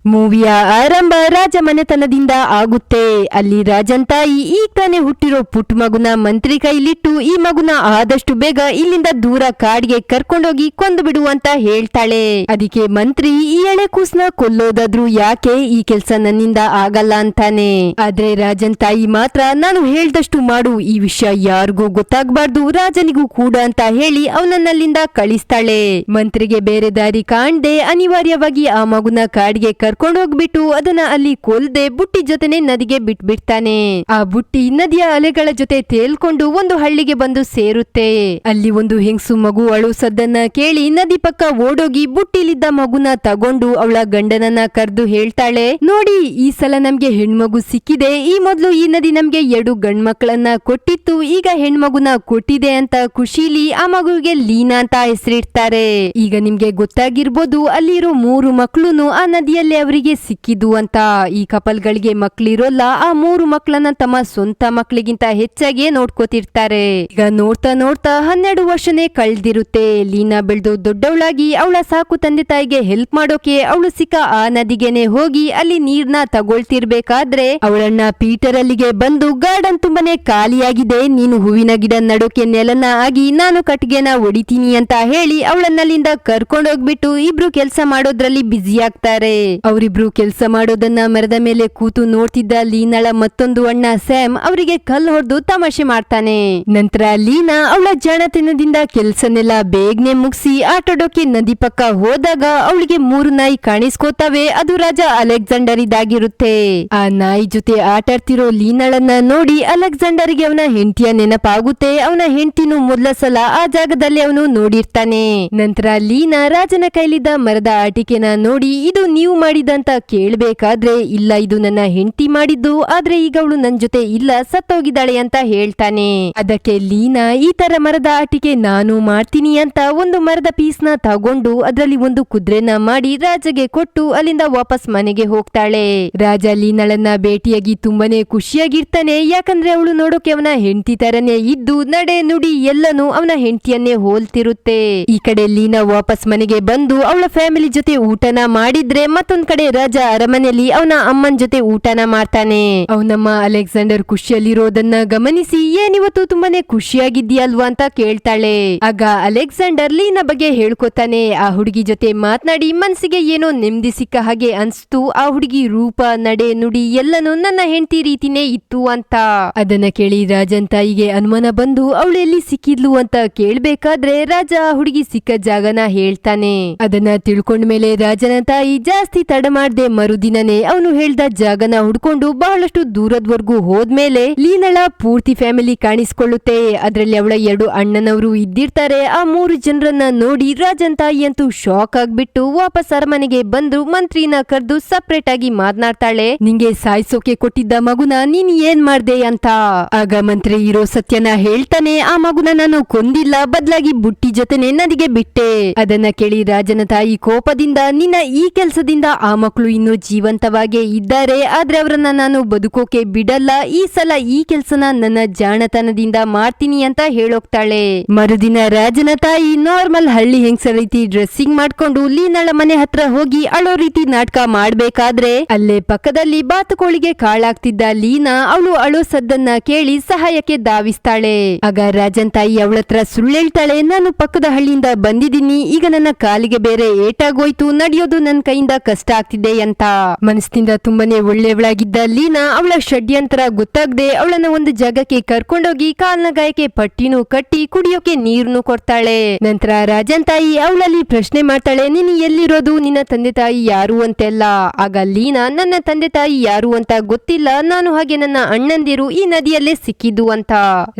ಮೂವಿಯ ಆರಂಭ ರಾಜ ಮನೆತನದಿಂದ ಆಗುತ್ತೆ. ಅಲ್ಲಿ ರಾಜನ್ ತಾಯಿ ಈಗ ತಾನೇ ಹುಟ್ಟಿರೋ ಪುಟ್ಟ ಮಗುನ ಮಂತ್ರಿ ಕೈಲಿಟ್ಟು ಈ ಮಗುನ ಆದಷ್ಟು ಬೇಗ ಇಲ್ಲಿಂದ ದೂರ ಕಾಡಿಗೆ ಕರ್ಕೊಂಡೋಗಿ ಕೊಂದು ಬಿಡು ಅಂತ ಹೇಳ್ತಾಳೆ. ಅದಕ್ಕೆ ಮಂತ್ರಿ ಈ ಎಳೆ ಕೂಸ್ನ ಕೊಲ್ಲೋದಾದ್ರೂ ಯಾಕೆ, ಈ ಕೆಲ್ಸ ನನ್ನಿಂದ ಆಗಲ್ಲ ಅಂತಾನೆ. ಆದ್ರೆ ರಾಜನ್ ತಾಯಿ ಮಾತ್ರ ನಾನು ಹೇಳ್ದಷ್ಟು ಮಾಡು, ಈ ವಿಷಯ ಯಾರಿಗೂ ಗೊತ್ತಾಗ್ಬಾರ್ದು, ರಾಜನಿಗೂ ಕೂಡ ಅಂತ ಹೇಳಿ ಅವನನ್ನಲ್ಲಿಂದ ಕಳಿಸ್ತಾಳೆ. ಮಂತ್ರಿಗೆ ಬೇರೆ ದಾರಿ ಕಾಣ್ದೆ ಅನಿವಾರ್ಯವಾಗಿ ಆ ಮಗುನ ಕಾಡಿಗೆ ಕರ್ಕೊಂಡೋಗ್ಬಿಟ್ಟು ಅದನ್ನ ಅಲ್ಲಿ ಕೊಲ್ದೆ ಬುಟ್ಟಿ ಜೊತೆನೆ ನದಿಗೆ ಬಿಟ್ಬಿಡ್ತಾನೆ. ಆ ಬುಟ್ಟಿ ನದಿಯ ಅಲೆಗಳ ಜೊತೆ ತೇಲ್ಕೊಂಡು ಒಂದು ಹಳ್ಳಿಗೆ ಬಂದು ಸೇರುತ್ತೆ. ಅಲ್ಲಿ ಒಂದು ಹೆಂಗಸು ಮಗು ಅಳು ಸದ್ದನ್ನ ಕೇಳಿ ನದಿ ಪಕ್ಕ ಓಡೋಗಿ ಬುಟ್ಟಿಲಿದ್ದ ಮಗುನ ತಗೊಂಡು ಅವಳ ಗಂಡನನ್ನ ಕರೆದು ಹೇಳ್ತಾಳೆ, ನೋಡಿ ಈ ಸಲ ನಮ್ಗೆ ಹೆಣ್ಮಗು ಸಿಕ್ಕಿದೆ. ಈ ಮೊದ್ಲು ಈ ನದಿ ನಮ್ಗೆ 2 ಗಂಡ್ಮಕ್ಳನ್ನ ಕೊಟ್ಟಿತ್ತು, ಈಗ ಹೆಣ್ಮಗುನ ಕೊಟ್ಟಿದೆ ಅಂತ ಖುಷಿಲಿ ಆ ಮಗುವಿಗೆ ಲೀನಾ ಅಂತ ಹೆಸರಿಡ್ತಾರೆ. ಈಗ ನಿಮ್ಗೆ ಗೊತ್ತಾಗಿರ್ಬೋದು ಅಲ್ಲಿರೋ 3 ಮಕ್ಳುನು ಆ ನದಿಯಲ್ಲಿ ಅವರಿಗೆ ಸಿಕ್ಕಿದ್ದು ಅಂತ. ಈ ಕಪಲ್ಗಳಿಗೆ ಮಕ್ಳಿರೋಲ್ಲ, ಆ 3 ಮಕ್ಳನ್ನ ತಮ್ಮ ಸ್ವಂತ ಮಕ್ಳಿಗಿಂತ ಹೆಚ್ಚಾಗಿ ನೋಡ್ಕೋತಿರ್ತಾರೆ. ಈಗ ನೋಡ್ತಾ ನೋಡ್ತಾ 12 ವರ್ಷನೇ ಕಳ್ದಿರುತ್ತೆ. ಲೀನಾ ಬೆಳೆದು ದೊಡ್ಡವಳಾಗಿ ಅವಳ ಸಾಕು ತಂದೆ ತಾಯಿಗೆ ಹೆಲ್ಪ್ ಮಾಡೋಕೆ ಅವಳು ಸಿಕ್ಕ ಆ ನದಿಗೆನೆ ಹೋಗಿ ಅಲ್ಲಿ ನೀರ್ನ ತಗೊಳ್ತಿರ್ಬೇಕಾದ್ರೆ ಅವಳನ್ನ ಪೀಟರ್ ಅಲ್ಲಿಗೆ ಬಂದು ಗಾರ್ಡನ್ ತುಂಬಾನೇ ಖಾಲಿಯಾಗಿದೆ, ನೀನು ಹೂವಿನ ಗಿಡ ನಡೋಕೆ ನೆಲನ ಆಗಿ ನಾನು ಕಟ್ಟಿಗೆನ ಹೊಡಿತೀನಿ ಅಂತ ಹೇಳಿ ಅವಳನ್ನಲ್ಲಿಂದ ಕರ್ಕೊಂಡೋಗ್ಬಿಟ್ಟು ಇಬ್ರು ಕೆಲ್ಸ ಮಾಡೋದ್ರಲ್ಲಿ ಬ್ಯುಸಿ ಆಗ್ತಾರೆ. ಅವರಿಬ್ರು ಕೆಲ್ಸ ಮಾಡೋದನ್ನ ಮರದ ಮೇಲೆ ಕೂತು ನೋಡ್ತಿದ್ದ ಲೀನಾಳ ಮತ್ತೊಂದು ಅಣ್ಣ ಸ್ಯಾಮ್ ಅವರಿಗೆ ಕಲ್ಲು ಹೊಡೆದು ತಮಾಷೆ ಮಾಡ್ತಾನೆ. ನಂತರ ಲೀನಾ ಅವಳ ಜಾಣತನದಿಂದ ಕೆಲ್ಸನೆಲ್ಲ ಬೇಗನೆ ಮುಗಿಸಿ ಆಟಾಡೋಕೆ ನದಿ ಪಕ್ಕ ಹೋದಾಗ ಅವಳಿಗೆ 3 ನಾಯಿ ಕಾಣಿಸ್ಕೋತಾವೆ. ಅದು ರಾಜ ಅಲೆಕ್ಸಾಂಡರ್ ಇದಾಗಿರುತ್ತೆ. ಆ ನಾಯಿ ಜೊತೆ ಆಟಾಡ್ತಿರೋ ಲೀನಾಳನ್ನ ನೋಡಿ ಅಲೆಕ್ಸಾಂಡರ್ಗೆ ಅವನ ಹೆಂಡತಿಯ ನೆನಪಾಗುತ್ತೆ. ಅವನ ಹೆಂಡತಿನೂ ಮೊದಲ ಸಲ ಆ ಜಾಗದಲ್ಲಿ ಅವನು ನೋಡಿರ್ತಾನೆ. ನಂತರ ಲೀನಾ ರಾಜನ ಕೈಲಿದ್ದ ಮರದ ಆಟಿಕೆನ ನೋಡಿ ಇದು ನೀವು ಮಾಡಿದಂತ ಕೇಳ್ಬೇಕಾದ್ರೆ, ಇಲ್ಲ ಇದು ನನ್ನ ಹೆಂಡತಿ ಮಾಡಿದ್ದು, ಆದ್ರೆ ಈಗ ಅವಳು ನನ್ ಜೊತೆ ಇಲ್ಲ, ಸತ್ತೋಗಿದ್ದಾಳೆ ಅಂತ ಹೇಳ್ತಾನೆ. ಅದಕ್ಕೆ ಲೀನಾ ಈ ತರ ಮರದ ಆಟಿಕೆ ನಾನು ಮಾಡ್ತೀನಿ ಅಂತ ಒಂದು ಮರದ ಪೀಸ್ ನ ತಗೊಂಡು ಅದರಲ್ಲಿ ಒಂದು ಕುದುರೆನ ಮಾಡಿ ರಾಜಗೆ ಕೊಟ್ಟು ಅಲ್ಲಿಂದ ವಾಪಸ್ ಮನೆಗೆ ಹೋಗ್ತಾಳೆ. ರಾಜ ಲೀನಾಳನ್ನ ಭೇಟಿಯಾಗಿ ತುಂಬಾನೇ ಖುಷಿಯಾಗಿರ್ತಾನೆ. ಯಾಕಂದ್ರೆ ಅವಳು ನೋಡೋಕೆ ಅವನ ಹೆಂಡತಿ ತರನೇ ಇದ್ದು ನಡೆ ನುಡಿ ಎಲ್ಲನೂ ಅವನ ಹೆಂಡತಿಯನ್ನೇ ಹೋಲ್ತಿರುತ್ತೆ. ಈ ಕಡೆ ಲೀನಾ ವಾಪಸ್ ಮನೆಗೆ ಬಂದು ಅವಳ ಫ್ಯಾಮಿಲಿ ಜೊತೆ ಊಟನ ಮಾಡಿದ್ರೆ ಮತ್ತೊಂದ್ ಕಡೆ ರಾಜ ಅರಮನೆಯಲ್ಲಿ ಅವನ ಅಮ್ಮನ್ ಜೊತೆ ಊಟನ ಮಾಡ್ತಾನೆ. ಅವನಮ್ಮ ಅಲೆಕ್ಸಾಂಡರ್ ಖುಷಿಯಲ್ಲಿರೋದನ್ನ ಗಮನಿಸಿ ಏನಿವತ್ತು ತುಂಬಾನೇ ಖುಷಿಯಾಗಿದ್ದೀಯಲ್ವಾ ಅಂತ ಕೇಳ್ತಾಳೆ. ಆಗ ಅಲೆಕ್ಸಾಂಡರ್ ಲೀನಾ ಬಗ್ಗೆ ಹೇಳ್ಕೊತಾನೆ. ಆ ಹುಡುಗಿ ಜೊತೆ ಮಾತನಾಡಿ ಮನ್ಸಿಗೆ ಏನೋ ನೆಮ್ಮದಿ ಸಿಕ್ಕ ಹಾಗೆ ಅನ್ಸ್ತು. ಆ ಹುಡುಗಿ ರೂಪ ನಡೆ ನುಡಿ ಎಲ್ಲನೂ ನನ್ನ ಹೆಂಡತಿ ರೀತಿನೇ ಇತ್ತು ಅಂತ. ಅದನ್ನ ಕೇಳಿ ರಾಜನ್ ತಾಯಿಗೆ ಅನುಮಾನ ಬಂದು ಅವಳು ಎಲ್ಲಿ ಸಿಕ್ಕಿದ್ಲು ಅಂತ ಕೇಳ್ಬೇಕಾದ್ರೆ ರಾಜ ಆ ಹುಡುಗಿ ಸಿಕ್ಕ ಜಾಗನ ಹೇಳ್ತಾನೆ. ಅದನ್ನ ತಿಳ್ಕೊಂಡ್ಮೇಲೆ ರಾಜನ ತಾಯಿ ಜಾಸ್ತಿ ತಡ ಮಾಡ್ದೆ ಮರುದಿನನೇ ಅವನು ಹೇಳ್ದ ಜಾಗನ ಹುಡ್ಕೊಂಡು ಬಹಳಷ್ಟು ದೂರದವರೆಗೂ ಹೋದ್ಮೇಲೆ ಲೀನಳ ಪೂರ್ತಿ ಫ್ಯಾಮಿಲಿ ಕಾಣಿಸ್ಕೊಳ್ಳುತ್ತೆ. ಅದ್ರಲ್ಲಿ ಅವಳ 2 ಅಣ್ಣನವರು ಇದ್ದಿರ್ತಾರೆ. ಆ 3 ಜನರನ್ನ ನೋಡಿ ರಾಜನ್ ತಾಯಿ ಅಂತೂ ಶಾಕ್ ಆಗ್ಬಿಟ್ಟು ವಾಪಸ್ ಅರಮನೆಗೆ ಬಂದು ಮಂತ್ರಿನ ಕರೆದು ಸಪರೇಟ್ ಆಗಿ ಮಾತನಾಡ್ತಾಳೆ. ನಿಂಗೆ ಸಾಯಿಸೋಕೆ ಕೊಟ್ಟಿದ್ದ ಮಗುನ ನೀನ್ ಏನ್ ಮಾಡ್ದೆ ಅಂತ. ಆಗ ಮಂತ್ರಿ ಇರೋ ಸತ್ಯನ ಹೇಳ್ತಾನೆ. ಆ ಮಗುನ ನಾನು ಕೊಂದಿಲ್ಲ, ಬದಲಾಗಿ ಬುಟ್ಟಿ ಜೊತೆನೆ ನದಿಗೆ ಬಿಟ್ಟೆ. ಅದನ್ನ ಕೇಳಿ ರಾಜನ ತಾಯಿ ಕೋಪದಿಂದ, ನಿನ್ನ ಈ ಕೆಲ್ಸದಿಂದ ಆ ಮಕ್ಕಳು ಇನ್ನೂ ಜೀವಂತವಾಗೇ ಇದ್ದಾರೆ, ಆದ್ರೆ ಅವರನ್ನ ನಾನು ಬದುಕೋಕೆ ಬಿಡಲ್ಲ. ಈ ಸಲ ಈ ಕೆಲ್ಸನ ನನ್ನ ಜಾಣತನದಿಂದ ಮಾಡ್ತೀನಿ ಅಂತ ಹೇಳೋಗ್ತಾಳೆ. ಮರುದಿನ ರಾಜನ ತಾಯಿ ನಾರ್ಮಲ್ ಹಳ್ಳಿ ಹೆಂಗಸರ ರೀತಿ ಡ್ರೆಸ್ಸಿಂಗ್ ಮಾಡ್ಕೊಂಡು ಲೀನಾಳ ಮನೆ ಹತ್ರ ಹೋಗಿ ಅಳೋ ರೀತಿ ನಾಟಕ ಮಾಡ್ಬೇಕಾದ್ರೆ ಅಲ್ಲೇ ಪಕ್ಕದಲ್ಲಿ ಬಾತುಕೋಳಿಗೆ ಕಾಳಾಗ್ತಿದ್ದ ಲೀನಾ ಅವಳು ಅಳೋ ಸದ್ದನ್ನ ಕೇಳಿ ಸಹಾಯಕ್ಕೆ ಧಾವಿಸ್ತಾಳೆ. ಆಗ ರಾಜನ್ ತಾಯಿ ಅವಳತ್ರ ಸುಳ್ಳೇಳ್ತಾಳೆ, ನಾನು ಪಕ್ಕದ ಹಳ್ಳಿಯಿಂದ ಬಂದಿದ್ದೀನಿ, ಈಗ ನನ್ನ ಕಾಲಿಗೆ ಬೇರೆ ಏಟಾಗೋಯ್ತು, ನಡೆಯೋದು ನನ್ನ ಕೈಯಿಂದ ಕಷ್ಟ ಆಗ್ತಿದೆ ಅಂತ. ಮನಸ್ಸಿನಿಂದ ತುಂಬಾನೇ ಒಳ್ಳೆಯವಳಾಗಿದ್ದ ಲೀನಾ ಅವಳ ಷಡ್ಯಂತ್ರ ಗೊತ್ತಾಗದೆ ಅವಳನ್ನ ಒಂದು ಜಾಗಕ್ಕೆ ಕರ್ಕೊಂಡೋಗಿ ಕಾಲ್ನ ಗಾಯಕ್ಕೆ ಪಟ್ಟಿನೂ ಕಟ್ಟಿ ಕುಡಿಯೋಕೆ ನೀರ್ನು ಕೊಡ್ತಾಳೆ. ನಂತರ ರಾಜನ್ ತಾಯಿ ಅವಳಲ್ಲಿ ಪ್ರಶ್ನೆ ಮಾಡ್ತಾಳೆ, ನೀನು ಎಲ್ಲಿರೋದು, ನಿನ್ನ ತಂದೆ ತಾಯಿ ಯಾರು ಅಂತೆಲ್ಲ. ಆಗ ಲೀನಾ ನನ್ನ ತಂದೆ ತಾಯಿ ಯಾರು ಅಂತ ಗೊತ್ತಿಲ್ಲ, ನಾನು ಹಾಗೆ ನನ್ನ ಅಣ್ಣಂದಿರು ಈ ನದಿಯಲ್ಲೇ ಸಿಕ್ಕಿದ್ದು ಅಂತ.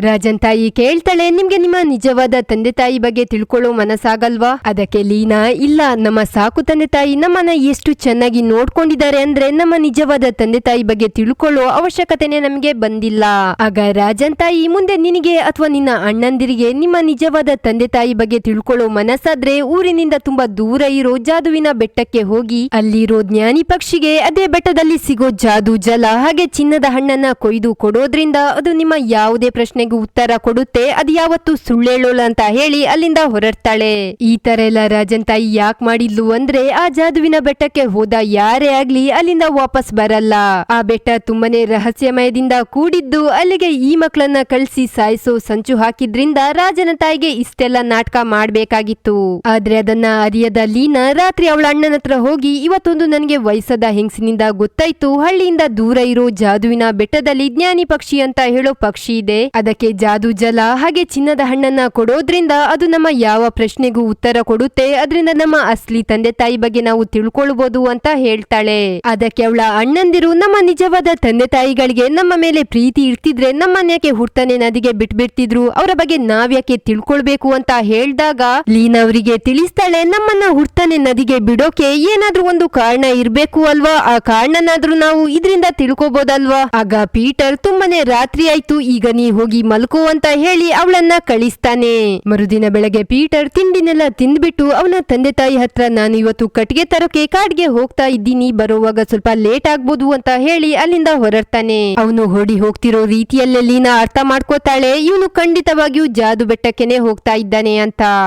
ರಾಜನ್ ತಾಯಿ ಕೇಳ್ತಾಳೆ, ನಿಮ್ಗೆ ನಿಮ್ಮ ನಿಜವಾದ ತಂದೆ ತಾಯಿ ಬಗ್ಗೆ ತಿಳ್ಕೊಳ್ಳೋ ಮನಸ್ಸಾಗಲ್ವಾ. ಅದಕ್ಕೆ ಲೀನಾ, ಇಲ್ಲ, ನಮ್ಮ ಸಾಕು ತಂದೆ ತಾಯಿ ನಮ್ಮನ್ನ ಎಷ್ಟು ಚೆನ್ನಾಗಿ ನೋಡ್ಕೊಂಡಿದ್ದಾರೆ ಅಂದ್ರೆ ನಮ್ಮ ನಿಜವಾದ ತಂದೆ ತಾಯಿ ಬಗ್ಗೆ ತಿಳ್ಕೊಳ್ಳೋ ಅವಶ್ಯಕತೆನೆ ನಮಗೆ ಬಂದಿಲ್ಲ. ಆಗ ರಾಜನ್ ತಾಯಿ, ಮುಂದೆ ನಿನಗೆ ಅಥವಾ ನಿನ್ನ ಅಣ್ಣಂದಿರಿಗೆ ನಿಮ್ಮ ನಿಜವಾದ ತಂದೆ ತಾಯಿ ಬಗ್ಗೆ ತಿಳ್ಕೊಳ್ಳೋ ಮನಸ್ಸಾದ್ರೆ ಊರಿನಿಂದ ತುಂಬಾ ದೂರ ಇರೋ ಜಾದುವಿನ ಬೆಟ್ಟಕ್ಕೆ ಹೋಗಿ ಅಲ್ಲಿರೋ ಜ್ಞಾನಿ ಪಕ್ಷಿಗೆ ಅದೇ ಬೆಟ್ಟದಲ್ಲಿ ಸಿಗೋ ಜಾದು ಜಲ ಹಾಗೆ ಚಿನ್ನದ ಹಣ್ಣನ್ನ ಕೊಯ್ದು ಕೊಡೋದ್ರಿಂದ ಅದು ನಿಮ್ಮ ಯಾವುದೇ ಪ್ರಶ್ನೆಗೂ ಉತ್ತರ ಕೊಡುತ್ತೆ, ಅದು ಯಾವತ್ತೂ ಸುಳ್ಳೇಳೋಲ್ಲ ಅಂತ ಹೇಳಿ ಅಲ್ಲಿಂದ ಹೊರಡ್ತಾಳೆ. ಈ ತರ ಎಲ್ಲ ರಾಜನ್ ತಾಯಿ ಯಾಕೆ ಮಾಡಿದ್ಲು ಅಂದ್ರೆ ಆ ಜಾದುವಿನ ಬೆಟ್ಟಕ್ಕೆ ಹೋದ ಯಾರೇ ಆಗ್ಲಿ ಅಲ್ಲಿಂದ ವಾಪಸ್ ಬರಲ್ಲ. ಆ ಬೆಟ್ಟ ತುಂಬಾನೇ ರಹಸ್ಯಮಯದಿಂದ ಕೂಡಿದ್ದು ಅಲ್ಲಿಗೆ ಈ ಮಕ್ಕಳನ್ನ ಕಳಿಸಿ ಸಾಯಿಸೋ ಸಂಚು ಹಾಕಿದ್ರಿಂದ ರಾಜನ ತಾಯಿಗೆ ಇಷ್ಟೆಲ್ಲ ನಾಟಕ ಮಾಡ್ಬೇಕಾಗಿತ್ತು. ಆದ್ರೆ ಅದನ್ನ ಅರಿಯದ ಲೀನಾ ರಾತ್ರಿ ಅವಳ ಅಣ್ಣನ ಹತ್ರ ಹೋಗಿ, ಇವತ್ತೊಂದು ನನಗೆ ವಯಸ್ಸಾದ ಹೆಂಗಸಿನಿಂದ ಗೊತ್ತಾಯ್ತು, ಹಳ್ಳಿಯಿಂದ ದೂರ ಇರೋ ಜಾದುವಿನ ಬೆಟ್ಟದಲ್ಲಿ ಜ್ಞಾನಿ ಪಕ್ಷಿ ಅಂತ ಹೇಳೋ ಪಕ್ಷಿ ಇದೆ, ಅದಕ್ಕೆ ಜಾದು ಜಲ ಹಾಗೆ ಚಿನ್ನದ ಹಣ್ಣನ್ನ ಕೊಡೋದ್ರಿಂದ ಅದು ನಮ್ಮ ಯಾವ ಪ್ರಶ್ನೆಗೂ ಉತ್ತರ ಕೊಡುತ್ತೆ, ಅದರಿಂದ ನಮ್ಮ ಅಸ್ಲಿ ತಂದೆ ತಾಯಿ ಬಗ್ಗೆ ನಾವು ತಿಳ್ಕೊಳ್ಬಹುದು ಅಂತ ಹೇಳ್ತಾಳೆ. ಅದಕ್ಕೆ ಅವಳ ಅಣ್ಣಂದಿರು, ನಮ್ಮ ನಿಜವಾದ ತಂದೆ ತಾಯಿಗಳಿಗೆ ನಮ್ಮ ಮೇಲೆ ಪ್ರೀತಿ ಇರ್ತಿದ್ರೆ ನಮ್ಮನ್ಯಾಕೆ ಹುಡ್ತಾನೆ ನದಿಗೆ ಬಿಟ್ಬಿಡ್ತಿದ್ರು, ಅವರ ಬಗ್ಗೆ ನಾವ್ಯಾಕೆ ತಿಳ್ಕೊಳ್ಬೇಕು ಅಂತ ಹೇಳ್ದಾಗ ಲೀನಾ ಅವರಿಗೆ ತಿಳಿಸ್ತಾಳೆ, ನಮ್ಮನ್ನ ಹುಡ್ತಾನೆ ನದಿಗೆ ಬಿಡೋಕೆ ಏನಾದ್ರೂ ಒಂದು ಕಾರಣ ಇರ್ಬೇಕು ಅಲ್ವಾ, ಆ ಕಾರಣನಾದ್ರೂ ನಾವು ಇದರಿಂದ ತಿಳ್ಕೊಬೋದಲ್ವಾ. ಆಗ ಪೀಟರ್ ತುಂಬಾನೇ ರಾತ್ರಿ ಆಯ್ತು, ಈಗ ನೀ ಹೋಗಿ ಮಲ್ಕೋ ಅಂತ ಹೇಳಿ ಅವಳನ್ನ ಕಳಿಸ್ತಾನೆ. ಮರುದಿನ ಬೆಳಗ್ಗೆ ಪೀಟರ್ ತಿಂಡಿನೆಲ್ಲ ತಿಂದ್ಬಿಟ್ಟು ಅವನ ತಂದೆ ತಾಯಿ ಹತ್ರ, ನಾನು ಇವತ್ತು ಕಟ್ಟಿಗೆ ತರೋಕೆ ಕಾಡ್ಗೆ ಹೋಗ್ತಾ ಇದ್ದೀನಿ, ಬರುವಾಗ ಸ್ವಲ್ಪ ಲೇಟ್ ಆಗ್ಬೋದು ಅಂತ ಹೇಳಿ ಅಲ್ಲಿಂದ ಹೊರಡ್ತಾನೆ. ಅವನು ಹೊಡಿ ಹೋಗ್ತಿರೋ ರೀತಿಯಲ್ಲೇ ಲೀನಾ ಅರ್ಥ ಮಾಡ್ಕೋತಾಳೆ, ಇವನು ಖಂಡಿತವಾಗಿಯೂ ಜಾದು ಬೆಟ್ಟಕ್ಕೆನೆ ಹೋಗ್ತಾ ಇದ್ದಾನೆ ಅಂತ.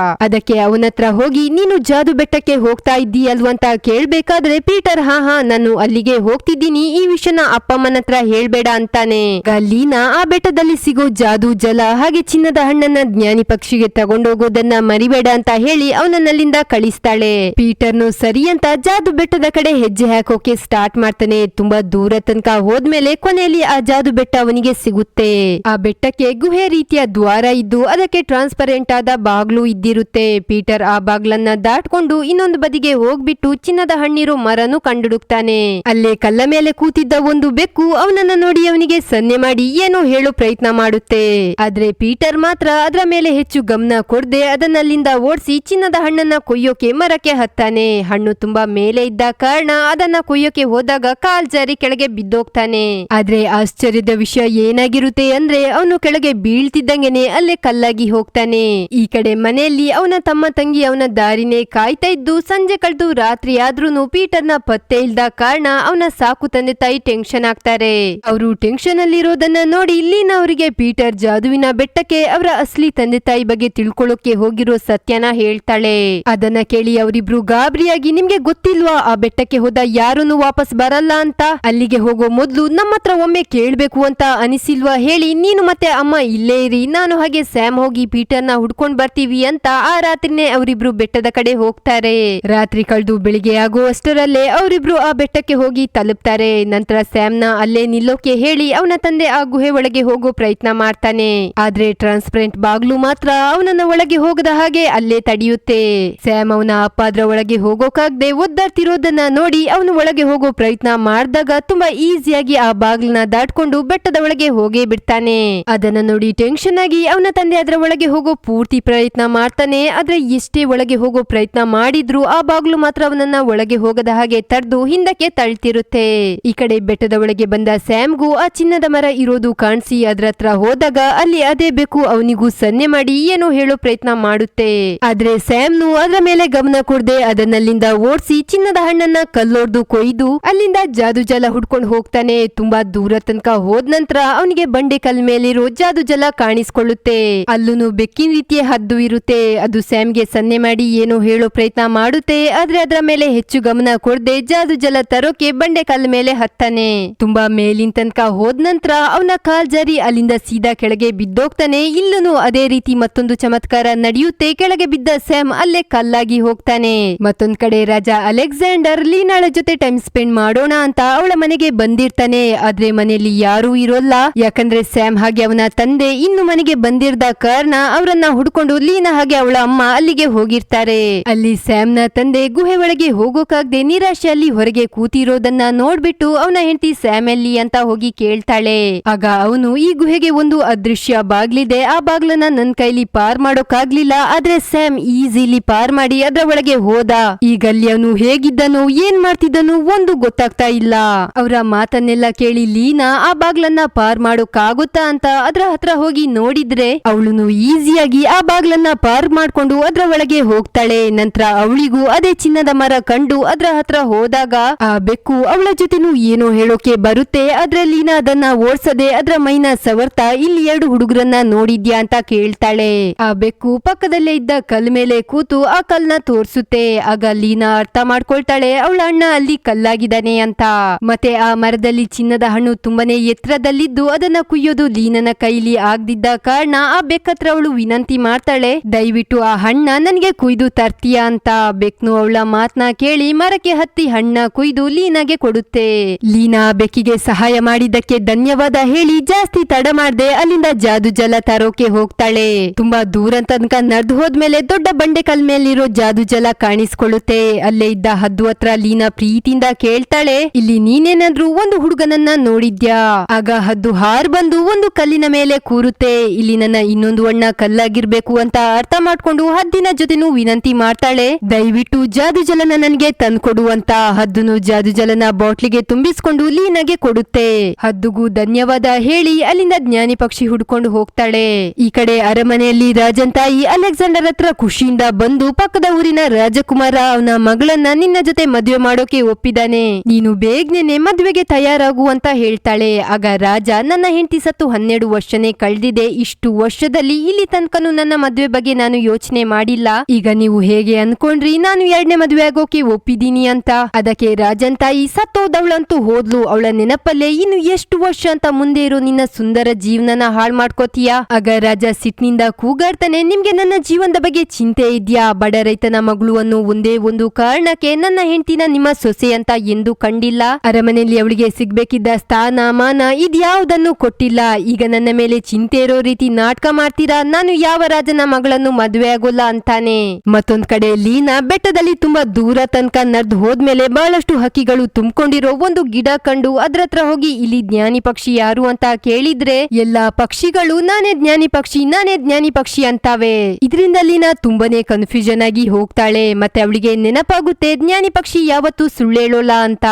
ಅದಕ್ಕೆ ಅವನತ್ರ ಹೋಗಿ, ನೀನು ಜಾದು ಬೆಟ್ಟಕ್ಕೆ ಹೋಗ್ತಾ ಇದ್ದೀಯಲ್ವಂತ ಕೇಳ್ಬೇಕಾದ್ರೆ ಪೀಟರ್, ಹಾ ನಾನು ಅಲ್ಲಿಗೆ ಹೋಗ್ತಿದ್ದೀನಿ, ಈ ವಿಷಯನ ಅಪ್ಪಮ್ಮನ ಹತ್ರ ಹೇಳ್ಬೇಡ ಅಂತಾನೆ. ಲೀನಾ ಆ ಬೆಟ್ಟದಲ್ಲಿ ಸಿಗೋ ಜಾದು ಜಲ ಹಾಗೆ ಚಿನ್ನದ ಹಣ್ಣನ್ನ ಜ್ಞಾನಿ ಪಕ್ಷಿಗೆ ತಗೊಂಡೋಗೋದನ್ನ ಮರಿಬೇಡ ಅಂತ ಹೇಳಿ ಅವನನ್ನಲ್ಲಿಂದ ಕಳಿಸ್ತಾಳೆ. ಪೀಟರ್ನು ಸರಿ ಅಂತ ಜಾದು ಬೆಟ್ಟದ ಕಡೆ ಹೆಜ್ಜೆ ಹಾಕೋಕೆ ಸ್ಟಾರ್ಟ್ ಮಾಡ್ತಾನೆ. ತುಂಬಾ ದೂರ ತನಕ ಹೋದ್ಮೇಲೆ ಕೊನೆಯಲ್ಲಿ ಆ ಜಾದು ಬೆಟ್ಟ ಅವನಿಗೆ ಸಿಗುತ್ತೆ. ಆ ಬೆಟ್ಟಕ್ಕೆ ಗುಹೆ ರೀತಿಯ ದ್ವಾರ ಇದ್ದು ಅದಕ್ಕೆ ಟ್ರಾನ್ಸ್ಪರೆಂಟ್ ಆದ ಬಾಗ್ಲು ಇದ್ದಿರುತ್ತೆ. ಪೀಟರ್ ಆ ಬಾಗ್ಲನ್ನ ದಾಟ್ಕೊಂಡು ಇನ್ನೊಂದು ಬದಿಗೆ ಹೋಗ್ಬಿಟ್ಟು ಚಿನ್ನದ ಹಣ್ಣಿರೋ ಮರನು ಕಂಡುಡುಕ್ತಾನೆ. ಅಲ್ಲೇ ಕಲ್ಲ ಮೇಲೆ ಕೂತಿದ್ದ ಒಂದು ಬೆಕ್ಕು ಅವನನ್ನ ನೋಡಿ ಅವನಿಗೆ ಸನ್ನೆ ಮಾಡಿ ಏನೋ ಹೇಳೋ ಪ್ರಯತ್ನ ಮಾಡುತ್ತೆ. ಆದ್ರೆ ಪೀಟರ್ ಮಾತ್ರ ಅದರ ಮೇಲೆ ಹೆಚ್ಚು ಗಮನ ಕೊಡದೆ ಅದನ್ನಲ್ಲಿಂದ ಓಡಿಸಿ ಚಿನ್ನದ ಹಣ್ಣನ್ನ ಕೊಯ್ಯೋಕೆ ಮರಕ್ಕೆ ಹತ್ತಾನೆ. ಹಣ್ಣು ತುಂಬಾ ಮೇಲೆ ಇದ್ದ ಕಾರಣ ಅದನ್ನ ಕೊಯ್ಯೋಕೆ ಹೋದಾಗ ಕಾಲ್ ಜಾರಿ ಕೆಳಗೆ ಬಿದ್ದೋಗ್ತಾನೆ. ಆದ್ರೆ ಆಶ್ಚರ್ಯದ ವಿಷಯ ಏನಾಗಿರುತ್ತೆ ಅಂದ್ರೆ ಅವನು ಕೆಳಗೆ ಬೀಳ್ತಿದ್ದಂಗೆನೆ ಅಲ್ಲೇ ಕಲ್ಲಾಗಿ ಹೋಗ್ತಾನೆ. ಈ ಕಡೆ ಮನೆಯಲ್ಲಿ ಅವನ ತಮ್ಮ ತಂಗಿ ಅವನ ದಾರಿನೇ ಕಾಯ್ತಾ ಇದ್ದು ಸಂಜೆ ಕಳೆದು ರಾತ್ರಿ ಆದ್ರೂನು ಪೀಟರ್ನ ಪತ್ತೆ ಇಲ್ದ ಕಾರಣ ಅವನ ಸಾಕು ತಂದೆ ತಾಯಿ ಟೆನ್ಷನ್ ಆಗ್ತಾರೆ. ಅವರು ಟೆನ್ಷನ್ ಅಲ್ಲಿರೋದನ್ನ ನೋಡಿ ಲೀನಾ ಅವರಿಗೆ ಪೀಟರ್ ಜಾದುವಿನ ಬೆಟ್ಟಕ್ಕೆ ಅವರ ಅಸ್ಲಿ ತಂದೆ ತಾಯಿ ಬಗ್ಗೆ ತಿಳ್ಕೊಳ್ಳೋಕೆ ಹೋಗಿರೋ ಸತ್ಯನ ಹೇಳ್ತಾಳೆ. ಅದನ್ನ ಕೇಳಿ ಅವರಿಬ್ರು ಗಾಬರಿಯಾಗಿ, ನಿಮ್ಗೆ ಗೊತ್ತಿಲ್ವಾ ಆ ಬೆಟ್ಟಕ್ಕೆ ಹೋದ ಯಾರನ್ನು ವಾಪಸ್ ಬರಲ್ಲ ಅಂತ, ಅಲ್ಲಿಗೆ ಹೋಗೋ ಮೊದ್ಲು ನಮ್ಮ ಹತ್ರ ಒಮ್ಮೆ ಕೇಳ್ಬೇಕು ಅಂತ ಅನಿಸಿಲ್ವಾ ಹೇಳಿ, ನೀನು ಮತ್ತೆ ಅಮ್ಮ ಇಲ್ಲೇ ಇರಿ, ನಾನು ಹಾಗೆ ಸ್ಯಾಮ್ ಹೋಗಿ ಪೀಟರ್ನ ಹುಡ್ಕೊಂಡ್ ಬರ್ತೀವಿ ಅಂತ ಆ ರಾತ್ರಿನೇ ಅವರಿಬ್ರು ಬೆಟ್ಟದ ಕಡೆ ಹೋಗ್ತಾರೆ. ರಾತ್ರಿ ಕಳೆದು ಬೆಳಿಗ್ಗೆ ಆಗೋ ಅಷ್ಟರಲ್ಲೇ ಅವರಿಬ್ರು ಆ ಬೆಟ್ಟಕ್ಕೆ ಹೋಗಿ ತಲುಪ್ತಾರೆ. ನಂತರ ಸ್ಯಾಮ್ನ ಅಲ್ಲೇ ನಿಲ್ಲೋಕೆ ಹೇಳಿ ಅವನ ತಂದೆ ಆ ಗುಹೆ ಒಳಗೆ ಹೋಗೋ ಪ್ರಯತ್ನ ಮಾಡ್ತಾನೆ. ಆದ್ರೆ ಟ್ರಾನ್ಸ್ಪರೆಂಟ್ ಬಾಗ್ಲು ಮಾತ್ರ ಅವನನ್ನ ಒಳಗೆ ಹೋಗದ ಹಾಗೆ ಅಲ್ಲೇ ತಡೆಯುತ್ತೆ. ಸ್ಯಾಮ್ ಅವನ ಅಪ್ಪ ಅದ್ರ ಒಳಗೆ ಹೋಗೋಕಾಗ್ದೆ ಒದ್ದಾಡ್ತಿರೋದನ್ನ ನೋಡಿ ಅವನು ಒಳಗೆ ಹೋಗೋ ಪ್ರಯತ್ನ ಮಾಡಿದಾಗ ತುಂಬಾ ಈಸಿಯಾಗಿ ಆ ಬಾಗ್ಲನ್ನ ದಾಟ್ಕೊಂಡು ಬೆಟ್ಟದ ಒಳಗೆ ಹೋಗೇ ಬಿಡ್ತಾನೆ. ಅದನ್ನ ನೋಡಿ ಟೆನ್ಷನ್ ಆಗಿ ಅವನ ತಂದೆ ಅದರ ಒಳಗೆ ಹೋಗೋ ಪೂರ್ತಿ ಪ್ರಯತ್ನ ಮಾಡ್ತಾನೆ. ಆದ್ರೆ ಎಷ್ಟೇ ಒಳಗೆ ಹೋಗೋ ಪ್ರಯತ್ನ ಮಾಡಿದ್ರು ಆ ಬಾಗ್ಲು ಮಾತ್ರ ಅವನನ್ನ ಒಳಗೆ ಹೋಗದ ಹಾಗೆ ತಡೆದು ಹಿಂದಕ್ಕೆ ತಳ್ತಿರುತ್ತೆ. ಈ ಕಡೆ ಬೆಟ್ಟದ ಒಳಗೆ ಬಂದ ಸ್ಯಾಮ್ಗೂ ಆ ಚಿನ್ನದ ಮರ ಇರೋದು ಕಾಣಿಸಿ ಅದ್ರ ಹತ್ರ ಹೋದಾಗ ಅಲ್ಲಿ ಅದೇ ಬೇಕು ಅವನಿಗೂ ಸನ್ನೆ ಮಾಡಿ ಏನೋ ಹೇಳೋ ಪ್ರಯತ್ನ ಮಾಡುತ್ತೆ. ಆದ್ರೆ ಸ್ಯಾಮ್ನು ಅದರ ಮೇಲೆ ಗಮನ ಕೊಡದೆ ಅದನ್ನಲ್ಲಿಂದ ಓಡಿಸಿ ಚಿನ್ನದ ಹಣ್ಣನ್ನ ಕಲ್ಲೊಡ್ದು ಕೊಯ್ದು ಅಲ್ಲಿಂದ ಜಾದು ಜಲ ಹುಡ್ಕೊಂಡು ಹೋಗ್ತಾನೆ. ತುಂಬಾ ದೂರ ತನಕ ಹೋದ ನಂತರ ಅವನಿಗೆ ಬಂಡೆ ಕಲ್ ಮೇಲಿರೋ ಜಾದು ಜಲ ಕಾಣಿಸ್ಕೊಳ್ಳುತ್ತೆ. ಅಲ್ಲೂ ಬೆಕ್ಕಿನ ರೀತಿಯ ಹದ್ದು ಇರುತ್ತೆ. ಅದು ಸ್ಯಾಮ್ಗೆ ಸನ್ನೆ ಮಾಡಿ ಏನೋ ಹೇಳೋ ಪ್ರಯತ್ನ ಮಾಡುತ್ತೆ. ಆದ್ರೆ ಅದರ ಮೇಲೆ ಹೆಚ್ಚು ಗಮನ ಕೊಡದೆ ಜಾದು ಜಲ ತರೋಕೆ ಬಂಡೆ ಕಲ್ ಮೇಲೆ ಹತ್ತಾನೆ. ತುಂಬಾ ಮೇಲಿನ ತನಕ ಹೋದ ನಂತರ ಅವನ ಕಾಲ್ ಜಾರಿ ಅಲ್ಲಿಂದ ಸೀದಾ ಕೆಳಗೆ ಬಿದ್ದೋಗ್ತಾನೆ. ಇಲ್ಲೂ ಅದೇ ರೀತಿ ಮತ್ತೊಂದು ಚಮತ್ಕಾರ ನಡೆಯುತ್ತೆ. ಕೆಳಗೆ ಬಿದ್ದ ಸ್ಯಾಮ್ ಅಲ್ಲೇ ಕಲ್ಲಾಗಿ ಹೋಗ್ತಾನೆ. ಮತ್ತೊಂದ್ ಕಡೆ ರಾಜ ಅಲೆಕ್ಸಾಂಡರ್ ಲೀನಾಳ ಜೊತೆ ಟೈಮ್ ಸ್ಪೆಂಡ್ ಮಾಡೋಣ ಅಂತ ಅವಳ ಮನೆಗೆ ಬಂದಿರ್ತಾನೆ. ಆದ್ರೆ ಮನೆಯಲ್ಲಿ ಯಾರೂ ಇರೋಲ್ಲ. ಯಾಕಂದ್ರೆ ಸ್ಯಾಮ್ ಹಾಗೆ ಅವನ ತಂದೆ ಇನ್ನು ಮನೆಗೆ ಬಂದಿರ್ದ ಕಾರಣ ಅವರನ್ನ ಹುಡ್ಕೊಂಡು ಲೀನಾ ಹಾಗೆ ಅವಳ ಅಮ್ಮ ಅಲ್ಲಿಗೆ ಹೋಗಿರ್ತಾರೆ. ಅಲ್ಲಿ ಸ್ಯಾಮ್ನ ತಂದೆ ಗುಹೆ ಒಳಗೆ ಹೋಗೋಕಾಗ್ದೆ ನಿರಾಶೆಯಲ್ಲಿ ಹೊರಗೆ ಕೂತಿರೋದನ್ನ ನೋಡ್ಬಿಟ್ಟು ಅವನ ಹೆಂಡತಿ ಸ್ಯಾಮ್ ಎಲ್ಲಿ ಅಂತ ಹೋಗಿ ಕೇಳ್ತಾಳೆ. ಆಗ ಅವನು, ಈ ಗುಹೆಗೆ ಒಂದು ಅದೃಶ್ಯ ಬಾಗ್ಲಿದೆ, ಆ ಬಾಗ್ಲನ್ನ ನನ್ ಕೈಲಿ ಪಾರ್ ಮಾಡೋಕಾಗ್ಲಿಲ್ಲ, ಆದ್ರೆ ಸ್ಯಾಮ್ ಈಸಿಲಿ ಪಾರ್ ಮಾಡಿ ಅದ್ರ ಒಳಗೆ ಹೋದ. ಈಗ ಅಲ್ಲಿ ಅವನು ಹೇಗಿದ್ದನು ಏನ್ ಮಾಡ್ತಿದ್ದನು ಒಂದು ಗೊತ್ತಾಗ್ತಾ ಇಲ್ಲ. ಅವರ ಮಾತನ್ನೆಲ್ಲ ಕೇಳಿ ಲೀನಾ ಆ ಬಾಗ್ಲನ್ನ ಪಾರ್ ಮಾಡೋಕಾಗುತ್ತಾ ಅಂತ ಅದ್ರ ಹತ್ರ ಹೋಗಿ ನೋಡಿದ್ರೆ ಅವಳು ಈಸಿಯಾಗಿ ಆ ಬಾಗ್ಲನ್ನ ಪಾರ್ ಮಾಡ್ಕೊಂಡು ಅದ್ರ ಒಳಗೆ ಹೋಗ್ತಾಳೆ. ನಂತರ ಅವಳಿಗೂ ಅದೇ ಚಿನ್ನದ ಮರ ಕಂಡು ಅದ್ರ ಹತ್ರ ಹೋದಾಗ ಆ ಬೆಕ್ಕು ಅವಳ ಜೊತೆನೂ ಏನೋ ಹೇಳೋಕೆ ಬರುತ್ತೆ. ಆದ್ರೆ ಲೀನಾ ಅದನ್ನ ಓಡ್ಸದೆ ಅದ್ರ ಮೈನ ಸವರ್ತಾ, ಇಲ್ಲಿ 2 ಹುಡುಗರನ್ನ ನೋಡಿದ್ಯಾ ಅಂತ ಕೇಳ್ತಾಳೆ. ಆ ಬೆಕ್ಕು ಪಕ್ಕದಲ್ಲೇ ಇದ್ದ ಕಲ್ ಮೇಲೆ ಕೂತು ಆ ಕಲ್ನ ತೋರ್ಸುತ್ತೆ. ಆಗ ಲೀನಾ ಅರ್ಥ ಮಾಡ್ಕೊಳ್ತಾಳೆ, ಹೇಳ್ತಾಳೆ ಅವಳ ಅಣ್ಣ ಅಲ್ಲಿ ಕಲ್ಲಾಗಿದ್ದಾನೆ ಅಂತ. ಮತ್ತೆ ಆ ಮರದಲ್ಲಿ ಚಿನ್ನದ ಹಣ್ಣು ತುಂಬಾನೇ ಎತ್ತರದಲ್ಲಿದ್ದು ಅದನ್ನ ಕುಯ್ಯೋದು ಲೀನನ ಕೈಲಿ ಆಗದಿದ್ದ ಕಾರಣ ಆ ಬೆಕ್ಕತ್ರ ಅವಳು ವಿನಂತಿ ಮಾಡ್ತಾಳೆ, ದಯವಿಟ್ಟು ಆ ಹಣ್ಣ ನನಗೆ ಕುಯ್ದು ತರ್ತೀಯಾ ಅಂತ. ಬೆಕ್ನು ಅವಳ ಮಾತನ್ನ ಕೇಳಿ ಮರಕ್ಕೆ ಹತ್ತಿ ಹಣ್ಣ ಕುಯ್ದು ಲೀನಾಗೆ ಕೊಡುತ್ತೆ. ಲೀನಾ ಬೆಕ್ಕಿಗೆ ಸಹಾಯ ಮಾಡಿದ್ದಕ್ಕೆ ಧನ್ಯವಾದ ಹೇಳಿ ಜಾಸ್ತಿ ತಡ ಮಾಡ್ದೆ ಅಲ್ಲಿಂದ ಜಾದು ಜಲ ತರೋಕೆ ಹೋಗ್ತಾಳೆ. ತುಂಬಾ ದೂರ ತನಕ ನಡೆದು ಹೋದ್ಮೇಲೆ ದೊಡ್ಡ ಬಂಡೆಕಲ್ ಮೇಲಿರೋ ಜಾದು ಜಲ ಕಾಣಿಸ್ಕೊಳ್ಳುತ್ತೆ. ಅಲ್ಲೇ ಇದ್ದ ಹದ್ದು ಹತ್ರ ಲೀನಾ ಪ್ರೀತಿಯಿಂದ ಕೇಳ್ತಾಳೆ, ಇಲ್ಲಿ ನೀನೇನಾದ್ರೂ ಒಂದು ಹುಡುಗನನ್ನ ನೋಡಿದ್ಯಾ? ಆಗ ಹದ್ದು ಹಾರ್ ಬಂದು ಒಂದು ಕಲ್ಲಿನ ಮೇಲೆ ಕೂರುತ್ತೆ. ಇಲ್ಲಿ ನನ್ನ ಇನ್ನೊಂದು ಅಣ್ಣ ಕಲ್ಲಾಗಿರ್ಬೇಕು ಅಂತ ಅರ್ಥ ಮಾಡ್ಕೊಂಡು ಹದ್ದಿನ ಜೊತೆನೂ ವಿನಂತಿ ಮಾಡ್ತಾಳೆ, ದಯವಿಟ್ಟು ಜಾದು ಜಲನ ನನಗೆ ತಂದ್ಕೊಡು ಅಂತ. ಹದ್ದುನು ಜಾದು ಜಲನ ಬಾಟ್ಲಿಗೆ ತುಂಬಿಸ್ಕೊಂಡು ಲೀನಾಗೆ ಕೊಡುತ್ತೆ. ಹದ್ದುಗೂ ಧನ್ಯವಾದ ಹೇಳಿ ಅಲ್ಲಿಂದ ಜ್ಞಾನಿ ಪಕ್ಷಿ ಹುಡ್ಕೊಂಡು ಹೋಗ್ತಾಳೆ. ಈ ಕಡೆ ಅರಮನೆಯಲ್ಲಿ ರಾಜನ್ ತಾಯಿ ಅಲೆಕ್ಸಾಂಡರ್ ಹತ್ರ ಖುಷಿಯಿಂದ ಬಂದು ಪಕ್ಕದ ಊರಿನ ರಾಜಕುಮಾರ ಅವನ ಮಗಳನ್ನ ನಿನ್ನ ಜೊತೆ ಮದುವೆ ಮಾಡೋಕೆ ಒಪ್ಪಿದಾನೆ, ನೀನು ಬೇಗನೆ ಮದುವೆಗೆ ತಯಾರಾಗು ಅಂತ ಹೇಳ್ತಾಳೆ. ಆಗ ರಾಜ, ನನ್ನ ಹೆಂಡತಿ ಸತ್ತು 12 ವರ್ಷನೇ ಕಳೆದಿದೆ, ಇಷ್ಟು ವರ್ಷದಲ್ಲಿ ಇಲ್ಲಿ ತನಕನೂ ನನ್ನ ಮದುವೆ ಬಗ್ಗೆ ನಾನು ಯೋಚನೆ ಮಾಡಿಲ್ಲ. ಈಗ ನೀವು ಹೇಗೆ ಅನ್ಕೊಂಡ್ರಿ ನಾನು 2ನೇ ಮದುವೆ ಆಗೋಕೆ ಒಪ್ಪಿದೀನಿ ಅಂತ. ಅದಕ್ಕೆ ರಾಜನ್ ತಾಯಿ, ಸತ್ತೋದವಳಂತೂ ಹೋದ್ಲು, ಅವಳ ನೆನಪಲ್ಲೇ ಇನ್ನು ಎಷ್ಟು ವರ್ಷ ಅಂತ ಮುಂದೆ ಇರೋ ನಿನ್ನ ಸುಂದರ ಜೀವನನ ಹಾಳು ಮಾಡ್ಕೋತೀಯಾ? ಆಗ ರಾಜ ಸಿಟ್ನಿಂದ ಕೂಗಾಡ್ತಾನೆ, ನಿಮ್ಗೆ ನನ್ನ ಜೀವನದ ಬಗ್ಗೆ ಚಿಂತೆ ಇದ್ಯಾ? ಬಡ ರೈತನ ಮಗಳು ಅನ್ನೋ ಒಂದೇ ಒಂದು ಕಾರಣಕ್ಕೆ ನನ್ನ ಹೆಂಡತಿನ ನಿಮ್ಮ ಸೊಸೆ ಅಂತ ಎಂದು ಕಂಡಿಲ್ಲ. ಅರಮನೆಯಲ್ಲಿ ಅವಳಿಗೆ ಸಿಗ್ಬೇಕಿದ್ದ ಸ್ಥಾನ ಮಾನ ಇದ್ಯಾವುದನ್ನು ಕೊಟ್ಟಿಲ್ಲ. ಈಗ ನನ್ನ ಮೇಲೆ ಚಿಂತೆ ಇರೋ ರೀತಿ ನಾಟಕ ಮಾಡ್ತೀರಾ? ನಾನು ಯಾವ ರಾಜನ ಮಗಳನ್ನು ಮದುವೆ ಆಗೋಲ್ಲ ಅಂತಾನೆ. ಮತ್ತೊಂದ್ ಕಡೆ ಲೀನಾ ಬೆಟ್ಟದಲ್ಲಿ ತುಂಬಾ ದೂರ ತನಕ ನಡೆದು ಹೋದ್ಮೇಲೆ ಬಹಳಷ್ಟು ಹಕ್ಕಿಗಳು ತುಂಬಿಕೊಂಡಿರೋ ಒಂದು ಗಿಡ ಕಂಡು ಅದ್ರತ್ರ ಹೋಗಿ ಇಲ್ಲಿ ಜ್ಞಾನಿ ಪಕ್ಷಿ ಯಾರು ಅಂತ ಕೇಳಿದ್ರೆ ಎಲ್ಲಾ ಪಕ್ಷಿಗಳು ನಾನೇ ಜ್ಞಾನಿ ಪಕ್ಷಿ ಅಂತಾವೆ. ಇದರಿಂದ ಲೀನಾ ತುಂಬಾನೇ ಕನ್ಫ್ಯೂಷನ್ ಆಗಿ ಹೋಗ್ತಾಳೆ. ಮತ್ತೆ ಅವಳಿಗೆ ನೆನಪಾಗುತ್ತೆ ಜ್ಞಾನಿ ಪಕ್ಷಿ ಯಾವತ್ತೂ ಸುಳ್ಳೇಳೋಲ್ಲ ಅಂತ.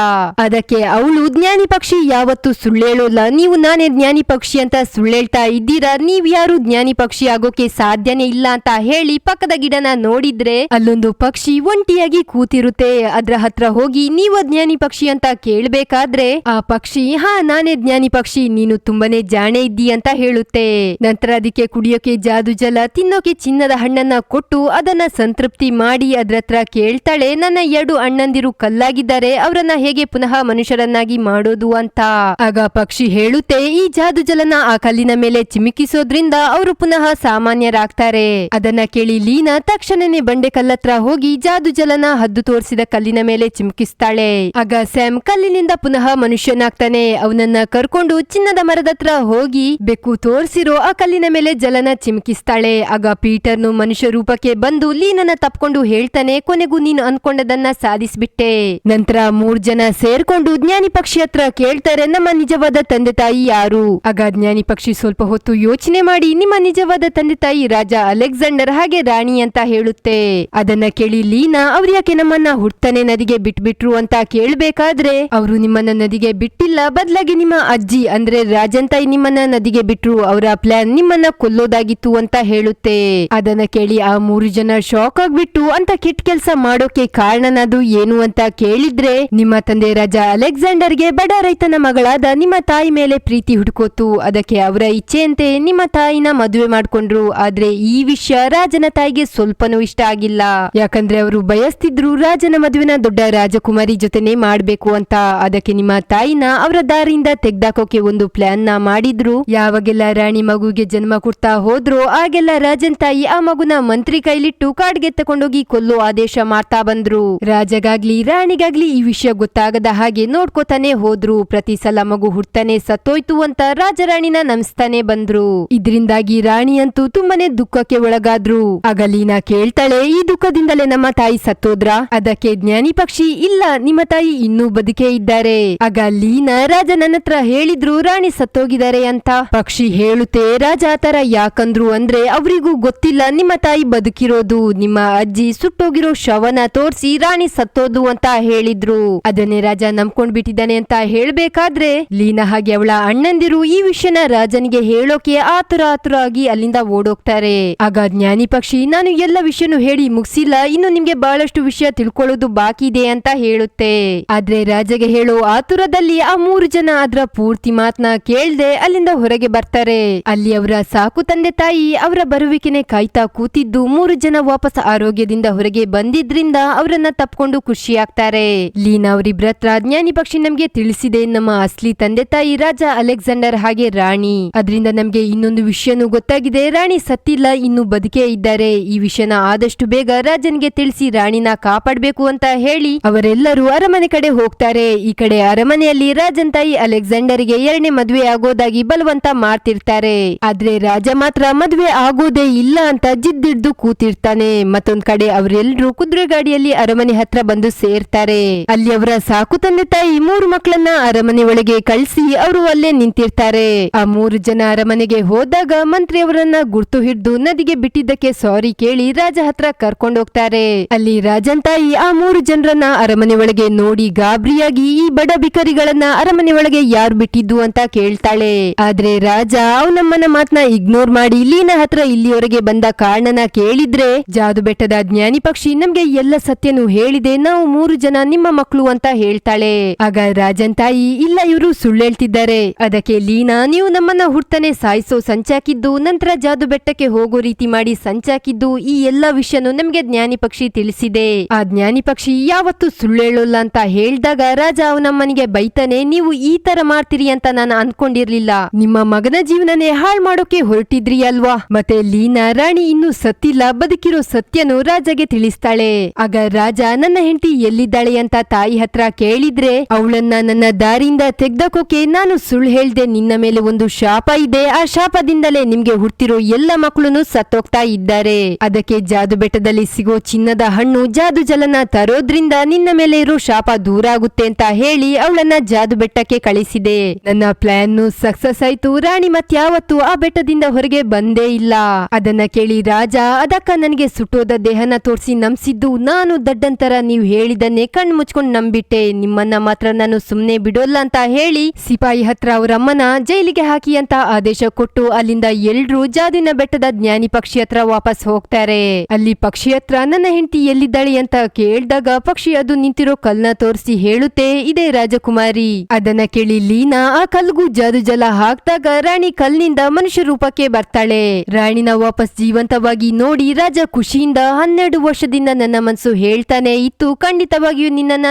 ಅದಕ್ಕೆ ಅವಳು, ಜ್ಞಾನಿ ಪಕ್ಷಿ ಯಾವತ್ತೂ ಸುಳ್ಳೇಳೋಲ್ಲ, ನೀವು ನಾನೇ ಜ್ಞಾನಿ ಪಕ್ಷಿ ಅಂತ ಸುಳ್ಳೇಳ್ತಾ ಇದ್ದೀರಾ, ನೀವ್ ಯಾರು ಜ್ಞಾನಿ ಪಕ್ಷಿ ಆಗೋಕೆ ಸಾಧ್ಯನೇ ಇಲ್ಲ ಅಂತ ಹೇಳಿ ಪಕ್ಕದ ಗಿಡನ ನೋಡಿದ್ರೆ ಅಲ್ಲೊಂದು ಪಕ್ಷಿ ಒಂಟಿಯಾಗಿ ಕೂತಿರುತ್ತೆ. ಅದ್ರ ಹತ್ರ ಹೋಗಿ ನೀವು ಜ್ಞಾನಿ ಪಕ್ಷಿ ಅಂತ ಕೇಳ್ಬೇಕಾದ್ರೆ ಆ ಪಕ್ಷಿ, ಹಾ ನಾನೇ ಜ್ಞಾನಿ ಪಕ್ಷಿ, ನೀನು ತುಂಬಾನೇ ಜಾಣೆ ಇದ್ದೀ ಅಂತ ಹೇಳುತ್ತೆ. ನಂತರ ಅದಕ್ಕೆ ಕುಡಿಯೋಕೆ ಜಾದು ಜಲ, ತಿನ್ನೋಕೆ ಚಿನ್ನದ ಹಣ್ಣನ್ನ ಕೊಟ್ಟು ಅದನ್ನ ಸಂತೃಪ್ತಿ ಮಾಡಿ ಅದ್ರತ್ರ ಕೇಳ್ತಾಳೆ, ನನ್ನ 2 ಅಣ್ಣಂದಿರು ಕಲ್ಲಾಗಿದ್ದಾರೆ, ಅವರನ್ನ ಹೇಗೆ ಪುನಃ ಮನುಷ್ಯರನ್ನಾಗಿ ಮಾಡೋದು ಅಂತ. ಆಗ ಪಕ್ಷಿ ಹೇಳುತ್ತೆ, ಈ ಜಾದು ಜಲನ ಆ ಕಲ್ಲಿನ ಮೇಲೆ ಚಿಮುಕಿಸೋದ್ರಿಂದ ಅವರು ಪುನಃ ಸಾಮಾನ್ಯರಾಗ್ತಾರೆ. ಅದನ್ನ ಕೇಳಿ ಲೀನಾ ತಕ್ಷಣನೇ ಬಂಡೆ ಕಲ್ಲತ್ರ ಹೋಗಿ ಜಾದು ಜಲನ ಹದ್ದು ತೋರಿಸಿದ ಕಲ್ಲಿನ ಮೇಲೆ ಚಿಮುಕಿಸ್ತಾಳೆ. ಆಗ ಸ್ಯಾಮ್ ಕಲ್ಲಿನಿಂದ ಪುನಃ ಮನುಷ್ಯನಾಗ್ತಾನೆ. ಅವನನ್ನ ಕರ್ಕೊಂಡು ಚಿನ್ನದ ಮರದತ್ರ ಹೋಗಿ ಬೆಕ್ಕು ತೋರಿಸಿರೋ ಆ ಕಲ್ಲಿನ ಮೇಲೆ ಜಲನ ಚಿಮುಕಿಸ್ತಾಳೆ. ಆಗ ಪೀಟರ್ನು ಮನುಷ್ಯ ರೂಪಕ್ಕೆ ಬಂದು ಲೀನನ ತಪ್ಕೊಂಡು ಹೇಳ್ತಾನೆ, ಕೊನೆಗೂ ನೀನು ಅನ್ಕೊಂಡದನ್ನ ಸಾಧಿಸ್ಬಿಟ್ಟೆ. ನಂತರ 3 ಜನ ಸೇರ್ಕೊಂಡು ಜ್ಞಾನಿ ಪಕ್ಷಿ ಹತ್ರ ಕೇಳ್ತಾರೆ, ನಮ್ಮ ನಿಜವಾದ ತಂದೆ ತಾಯಿ ಯಾರು? ಆಗ ಜ್ಞಾನಿ ಪಕ್ಷಿ ಸ್ವಲ್ಪ ಹೊತ್ತು ಯೋಚನೆ ಮಾಡಿ, ನಿಮ್ಮ ನಿಜವಾದ ತಂದೆ ತಾಯಿ ರಾಜ ಅಲೆಕ್ಸಾಂಡರ್ ಹಾಗೆ ರಾಣಿ ಅಂತ ಹೇಳುತ್ತೆ. ಅದನ್ನ ಕೇಳಿ ಲೀನಾ, ಅವ್ರು ಯಾಕೆ ನಮ್ಮನ್ನ ಹುಡ್ತಾನೆ ನದಿಗೆ ಬಿಟ್ಬಿಟ್ರು ಅಂತ ಕೇಳ್ಬೇಕಾದ್ರೆ, ಅವರು ನಿಮ್ಮನ್ನ ನದಿಗೆ ಬಿಟ್ಟಿಲ್ಲ, ಬದಲಾಗಿ ನಿಮ್ಮ ಅಜ್ಜಿ ಅಂದ್ರೆ ರಾಜನ್ ತಾಯಿ ನಿಮ್ಮನ್ನ ನದಿಗೆ ಬಿಟ್ರು, ಅವರ ಪ್ಲಾನ್ ನಿಮ್ಮನ್ನ ಕೊಲ್ಲೋದಾಗಿತ್ತು ಅಂತ ಹೇಳುತ್ತೆ. ಅದನ್ನ ಕೇಳಿ ಆ 3 ಜನ ಶಾಕ್ ಆಗ್ಬಿಟ್ಟು, ಅಂತ ಕೆಟ್ಟ ಕೆಲಸ ಮಾಡೋಕೆ ಕಾರಣನದು ಏನು ಅಂತ ಕೇಳಿದ್ರೆ, ನಿಮ್ಮ ತಂದೆ ರಾಜ ಅಲೆಕ್ಸಾಂಡರ್ಗೆ ಬಡ ರೈತನ ಮಗಳಾದ ನಿಮ್ಮ ತಾಯಿ ಮೇಲೆ ಪ್ರೀತಿ ಹುಡುಕೋತು, ಅದಕ್ಕೆ ಅವರ ಇಚ್ಛೆಯಂತೆ ನಿಮ್ಮ ತಾಯಿನ ಮದುವೆ ಮಾಡ್ಕೊಂಡ್ರು. ಆದ್ರೆ ಈ ವಿಷಯ ರಾಜನ ತಾಯಿಗೆ ಸ್ವಲ್ಪನೂ ಇಷ್ಟ ಆಗಿಲ್ಲ. ಯಾಕಂದ್ರೆ ಅವರು ಬಯಸ್ತಿದ್ರು ರಾಜನ ಮದುವೆನ ದೊಡ್ಡ ರಾಜಕುಮಾರಿ ಜೊತೆನೆ ಮಾಡ್ಬೇಕು ಅಂತ. ಅದಕ್ಕೆ ನಿಮ್ಮ ತಾಯಿನ ಅವರ ದಾರಿಯಿಂದ ತೆಗ್ದಾಕೋಕೆ ಒಂದು ಪ್ಲಾನ್ ನ ಮಾಡಿದ್ರು. ಯಾವಾಗೆಲ್ಲ ರಾಣಿ ಮಗುಗೆ ಜನ್ಮ ಕೊಡ್ತಾ ಹೋದ್ರು ಆಗೆಲ್ಲ ರಾಜನ್ ತಾಯಿ ಆ ಮಗುನ ಮಂತ್ರಿ ಕೈಲಿಟ್ಟು ಕಾಡ್ಗೆ ತಕೊಂಡೋಗಿ ಕೊಲ್ಲೋ ಆದೇಶ ಮಾಡ್ತಾ ಬಂದ್ರು. ರಾಜಗಾಗ್ಲಿ ರಾಣಿಗಾಗ್ಲಿ ಈ ವಿಷಯ ಗೊತ್ತಾಗದ ಹಾಗೆ ನೋಡ್ಕೋತಾನೆ ಹೋದ್ರು. ಪ್ರತಿ ಸಲ ಮಗು ಹುಡ್ತಾನೆ ಸತ್ತೋಯ್ತು ಅಂತ ರಾಜರಾಣಿನ ನಮಿಸ್ತಾನೆ ಬಂದ್ರು. ಇದರಿಂದಾಗಿ ರಾಣಿ ಅಂತೂ ತುಂಬಾನೇ ದುಃಖಕ್ಕೆ ಒಳಗಾದ್ರು. ಆಗ ಲೀನಾ ಕೇಳ್ತಾಳೆ, ಈ ದುಃಖದಿಂದಲೇ ನಮ್ಮ ತಾಯಿ ಸತ್ತೋದ್ರ? ಅದಕ್ಕೆ ಜ್ಞಾನಿ ಪಕ್ಷಿ, ಇಲ್ಲ ನಿಮ್ಮ ತಾಯಿ ಇನ್ನೂ ಬದುಕೇ ಇದ್ದಾರೆ. ಆಗ ಲೀನಾ, ರಾಜ ನನ್ನ ಹತ್ರ ಹೇಳಿದ್ರು ರಾಣಿ ಸತ್ತೋಗಿದ್ದಾರೆ ಅಂತ. ಪಕ್ಷಿ ಹೇಳುತ್ತೆ, ರಾಜ ಆತರ ಯಾಕಂದ್ರು ಅಂದ್ರೆ ಅವರಿಗೂ ಗೊತ್ತಿಲ್ಲ ನಿಮ್ಮ ತಾಯಿ ಬದುಕಿರೋದು, ನಿಮ್ಮ ಅಜ್ಜಿ ಸುಟ್ಟೋಗಿರೋ ಶವನ ತೋರ್ಸಿ ರಾಣಿ ಸತ್ತೋದು ಅಂತ ಹೇಳಿದ್ರು. ಅದನ್ನೇ ರಾಜ ನಂಬ್ಕೊಂಡ್ ಬಿಟ್ಟಿದ್ದಾನೆ ಅಂತ ಹೇಳ್ಬೇಕಾದ್ರೆ ಲೀನಾ ಹಾಗೆ ಅವಳ ಅಣ್ಣಂದಿರು ಈ ವಿಷಯನ ರಾಜನಿಗೆ ಹೇಳೋಕೆ ಆತುರ ಆಗಿ ಅಲ್ಲಿಂದ ಓಡೋಗ್ತಾರೆ. ಆಗ ಜ್ಞಾನಿ ಪಕ್ಷಿ, ನಾನು ಎಲ್ಲ ವಿಷಯನೂ ಹೇಳಿ ಮುಗಿಸಿಲ್ಲ, ಇನ್ನು ನಿಮ್ಗೆ ಬಹಳಷ್ಟು ವಿಷಯ ತಿಳ್ಕೊಳ್ಳೋದು ಬಾಕಿ ಇದೆ ಅಂತ ಹೇಳುತ್ತೆ. ಆದ್ರೆ ರಾಜಗೆ ಹೇಳೋ ಆತುರದಲ್ಲಿ ಆ 3 ಜನ ಅದ್ರ ಪೂರ್ತಿ ಮಾತನ್ನ ಕೇಳ್ದೆ ಅಲ್ಲಿಂದ ಹೊರಗೆ ಬರ್ತಾರೆ. ಅಲ್ಲಿ ಅವರ ಸಾಕು ತಂದೆ ತಾಯಿ ಅವರ ಬರುವಿಕೆನೆ ಕಾಯ್ತಾ ಕೂತಿದ್ದು 3 ಜನ ವಾಪಸ್ ಆರೋಗ್ಯದಿಂದ ಹೊರಗೆ ಬಂದಿದ್ರಿಂದ ಅವರನ್ನ ತಪ್ಕೊಂಡು ಕೇಳ್ಕೊಂಡು ಖುಷಿ ಆಗ್ತಾರೆ. ಲೀನಾ ಅವರಿಬ್ರ ಹತ್ರ ಜ್ಞಾನಿ ಪಕ್ಷಿ ನಮ್ಗೆ ತಿಳಿಸಿದೆ, ನಮ್ಮ ಅಸ್ಲಿ ತಂದೆ ತಾಯಿ ರಾಜ ಅಲೆಕ್ಸಾಂಡರ್ ಹಾಗೆ ರಾಣಿ. ಅದರಿಂದ ನಮ್ಗೆ ಇನ್ನೊಂದು ವಿಷಯನೂ ಗೊತ್ತಾಗಿದೆ, ರಾಣಿ ಸತ್ತಿಲ್ಲ, ಇನ್ನು ಬದುಕೇ ಇದ್ದಾರೆ. ಈ ವಿಷಯನ ಆದಷ್ಟು ಬೇಗ ರಾಜನ್ಗೆ ತಿಳಿಸಿ ರಾಣಿನ ಕಾಪಾಡ್ಬೇಕು ಅಂತ ಹೇಳಿ ಅವರೆಲ್ಲರೂ ಅರಮನೆ ಕಡೆ ಹೋಗ್ತಾರೆ. ಈ ಕಡೆ ಅರಮನೆಯಲ್ಲಿ ರಾಜನ್ ತಾಯಿ ಅಲೆಕ್ಸಾಂಡರ್ಗೆ ಎರಡನೇ ಮದುವೆ ಆಗೋದಾಗಿ ಬಲವಂತ ಮಾಡ್ತಿರ್ತಾರೆ. ಆದ್ರೆ ರಾಜ ಮಾತ್ರ ಮದುವೆ ಆಗೋದೇ ಇಲ್ಲ ಅಂತ ಜಿದ್ದಿಡ್ದು ಕೂತಿರ್ತಾನೆ. ಮತ್ತೊಂದ್ ಕಡೆ ಅವರೆಲ್ಲರೂ ಕುದುರೆ ಗಾಡಿಯಲ್ಲಿ ಅರಮನೆ ಹತ್ರ ಬಂದು ಸೇರ್ತಾರೆ. ಅಲ್ಲಿ ಅವರ ಸಾಕು ತಂದೆ ತಾಯಿ 3 ಮಕ್ಕಳನ್ನ ಅರಮನೆ ಒಳಗೆ ಕಳಿಸಿ ಅವರು ಅಲ್ಲೇ ನಿಂತಿರ್ತಾರೆ. ಆ 3 ಜನ ಅರಮನೆಗೆ ಹೋದಾಗ ಮಂತ್ರಿ ಅವರನ್ನ ಗುರ್ತು ಹಿಡಿದು ನದಿಗೆ ಬಿಟ್ಟಿದ್ದಕ್ಕೆ ಸಾರಿ ಕೇಳಿ ರಾಜ ಹತ್ರ ಕರ್ಕೊಂಡೋಗ್ತಾರೆ. ಅಲ್ಲಿ ರಾಜನ್ ತಾಯಿ ಆ 3 ಜನರನ್ನ ಅರಮನೆ ಒಳಗೆ ನೋಡಿ ಗಾಬರಿಯಾಗಿ ಈ ಬಡ ಬಿಕರಿಗಳನ್ನ ಅರಮನೆ ಒಳಗೆ ಯಾರು ಬಿಟ್ಟಿದ್ದು ಅಂತ ಕೇಳ್ತಾಳೆ. ಆದ್ರೆ ರಾಜ ಅವನಮ್ಮನ ಮಾತನ್ನ ಇಗ್ನೋರ್ ಮಾಡಿ ಲೀನಾ ಹತ್ರ ಇಲ್ಲಿವರೆಗೆ ಬಂದ ಕಾರಣನ ಕೇಳಿದ್ರೆ, ಜಾದು ಬೆಟ್ಟದ ಜ್ಞಾನಿ ಪಕ್ಷಿ ನಮ್ಗೆ ಎಲ್ಲ ಸತ್ಯನು ಹೇಳಿದೆ, ನಾವು 3 ಜನ ನಿಮ್ಮ ಮಕ್ಕಳು ಅಂತ ಹೇಳ್ತಾಳೆ. ಆಗ ರಾಜನ್ ತಾಯಿ, ಇಲ್ಲ ಇವರು ಸುಳ್ಳು ಹೇಳ್ತಿದ್ದಾರೆ. ಅದಕ್ಕೆ ಲೀನಾ, ನೀವು ನಮ್ಮನ್ನ ಹುಡ್ತಾನೆ ಸಾಯಿಸೋ ಸಂಚಾಕಿದ್ದು, ನಂತರ ಜಾದು ಬೆಟ್ಟಕ್ಕೆ ಹೋಗೋ ರೀತಿ ಮಾಡಿ ಸಂಚಾಕಿದ್ದು, ಈ ಎಲ್ಲಾ ವಿಷಯನು ನಮ್ಗೆ ಜ್ಞಾನಿ ಪಕ್ಷಿ ತಿಳಿಸಿದೆ. ಆ ಜ್ಞಾನಿ ಪಕ್ಷಿ ಯಾವತ್ತೂ ಸುಳ್ಳು ಹೇಳೋಲ್ಲ ಅಂತ ಹೇಳ್ದಾಗ ರಾಜ ಅವನಮ್ಮನಿಗೆ ಬೈತಾನೆ, ನೀವು ಈ ತರ ಮಾಡ್ತೀರಿ ಅಂತ ನಾನು ಅನ್ಕೊಂಡಿರ್ಲಿಲ್ಲ, ನಿಮ್ಮ ಮಗನ ಜೀವನನೇ ಹಾಳು ಮಾಡೋಕೆ ಹೊರಟಿದ್ರಿ ಅಲ್ವಾ. ಮತ್ತೆ ಲೀನಾ, ರಾಣಿ ಇನ್ನು ಸತ್ತಿಲ್ಲ, ಬದುಕಿರೋ ಸತ್ಯನು ರಾಜಗೆ ತಿಳಿಸ್ತಾಳೆ. ಆಗ ರಾಜ, ನನ್ನ ಹೆಂಡತಿ ಎಲ್ಲಿದ್ದಾಳೆ ಅಂತ ತಾಯಿ ಹತ್ರ ಕೇಳಿದ್ರೆ, ಅವಳನ್ನ ನನ್ನ ದಾರಿಯಿಂದ ತೆಗ್ದಕೋಕೆ ನಾನು ಸುಳ್ಳು ಹೇಳ್ದೆ, ನಿನ್ನ ಮೇಲೆ ಒಂದು ಶಾಪ ಇದೆ, ಆ ಶಾಪದಿಂದಲೇ ನಿಮ್ಗೆ ಹುಟ್ಟಿರೋ ಎಲ್ಲ ಮಕ್ಕಳು ಸತ್ತೋಗ್ತಾ ಇದ್ದಾರೆ. ಅದಕ್ಕೆ ಜಾದು ಬೆಟ್ಟದಲ್ಲಿ ಸಿಗೋ ಚಿನ್ನದ ಹಣ್ಣು ಜಾದು ಜಲನ ತರೋದ್ರಿಂದ ನಿನ್ನ ಮೇಲೆ ಇರೋ ಶಾಪ ದೂರ ಆಗುತ್ತೆ ಅಂತ ಹೇಳಿ ಅವಳನ್ನ ಜಾದು ಬೆಟ್ಟಕ್ಕೆ ಕಳಿಸಿದೆ. ನನ್ನ ಪ್ಲಾನ್ ಸಕ್ಸಸ್ ಆಯ್ತು. ರಾಣಿ ಮತ್ಯಾವತ್ತು ಆ ಬೆಟ್ಟದಿಂದ ಹೊರಗೆ ಬಂದೇ ಇಲ್ಲ. ಅದನ್ನ ಕೇಳಿ ರಾಜ, ಅದಕ್ಕ ನನಗೆ ಸುಟ್ಟೋದ ದೇಹನ ತೋರಿಸಿ ನಂಬಿಸಿದ್ದು ನಾನು ದಡ್ಡಂತರ ನೀವು ಹೇಳಿದನ್ನೇ ಕಣ್ಣು ಮುಚ್ಕೊಂಡು ನಂಬಿಟ್ಟೆ, ನಿಮ್ಮನ್ನ ಮಾತ್ರ ನಾನು ಸುಮ್ನೆ ಬಿಡೋಲ್ಲ ಅಂತ ಹೇಳಿ ಸಿಪಾಯಿ ಹತ್ರ ಅವರಮ್ಮನ ಜೈಲಿಗೆ ಹಾಕಿ ಅಂತ ಆದೇಶ ಕೊಟ್ಟು ಅಲ್ಲಿಂದ ಎಲ್ರೂ ಜಾದುವಿನ ಬೆಟ್ಟದ ಜ್ಞಾನಿ ಪಕ್ಷಿ ಹತ್ರ ವಾಪಸ್ ಹೋಗ್ತಾರೆ. ಅಲ್ಲಿ ಪಕ್ಷಿ ಹತ್ರ ನನ್ನ ಹೆಂಡತಿ ಎಲ್ಲಿದ್ದಾಳೆ ಅಂತ ಕೇಳಿದಾಗ ಪಕ್ಷಿ ಅದು ನಿಂತಿರೋ ಕಲ್ನ ತೋರಿಸಿ ಹೇಳುತ್ತೆ, ಇದೇ ರಾಜಕುಮಾರಿ. ಅದನ್ನ ಕೇಳಿ ಲೀನಾ ಆ ಕಲ್ಗೂ ಜಾದು ಜಲ ಹಾಕ್ದಾಗ ರಾಣಿ ಕಲ್ನಿಂದ ಮನುಷ್ಯ ರೂಪಕ್ಕೆ ಬರ್ತಾಳೆ. ರಾಣಿನ ವಾಪಸ್ ಜೀವಂತವಾಗಿ ನೋಡಿ ರಾಜ ಖುಷಿಯಿಂದ, 12 ವರ್ಷದಿಂದ ನನ್ನ ಮನಸ್ಸು ಹೇಳ್ತಾನೆ ಇತ್ತು ಖಂಡಿತವಾಗಿಯೂ ನಿನ್ನನ್ನ